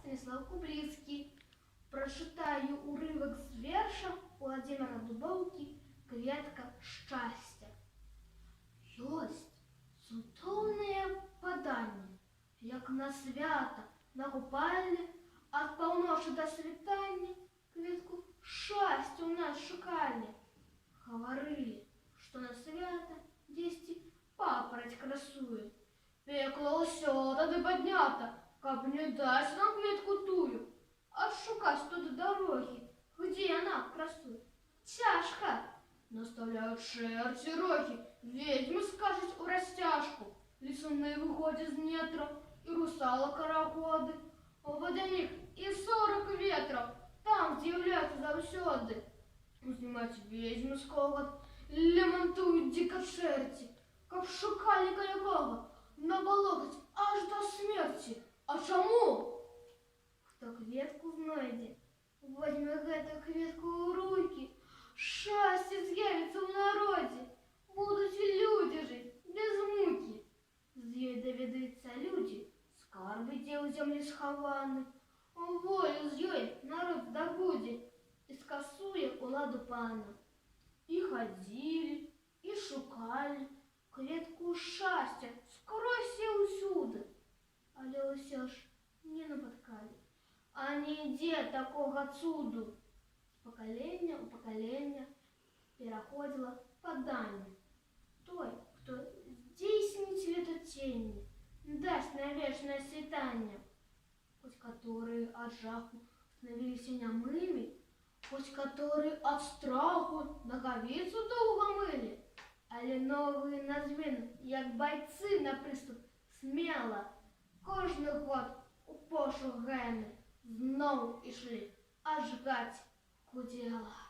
Станислав Кублицкий. Прочитаю уривок з верша Володимира Дубовки «Кветка щастя». Ёсць цудоўнае паданне, як на свята на купальні ад паўночы да світання кветку шчасця ў нас шукалі. Гаварылі, што на свята дзесьці папараць красуе. Пекла ўсё тады паднята, каб не даць нам кветку тую. Адшукаць тут дарогі, где яна красуе. Цяжка. Наставляют чэрці рогі, ведьмы скачуць у расцяжку. Лісуны выходзяць з нетраў, і русала карагоды. Вадянік і 40 ветраў там з'яўляюцца заўсёды. Узнімаць ведьмы скогат, лямантуюць дзіка чэрці, каб шукалі каякога, набалотаць аж да смерці. А чаму? Хто кветку знойдзе, возьме гэту кветку ў рукі, шчасце з'явіцца ў народзе, будуць людзі жыць без мукі. З ёй даведаюцца людзі, скарбы дзе ў зямлі схаваны, волю з ёй народ здабудзе і скасуе уладу пана. І хадзілі, і шукалі кветку шчасця скрозь і ўсюды, але ўсё ж не напаткалі. А нідзе такога цуду. З пакалення ў пакалення пераходзіла паданне. Той, хто здзейсніць летуценне, дасць на вечнае світанне. Хоць каторыя ад жаху станавіліся нямымі, хоць каторыя ад страху нагавіцу доўга мылі, але новыя на змену, як байцы на прыступ, смела кожны год у пошук гены зноў ішлі аж гаць гудзела.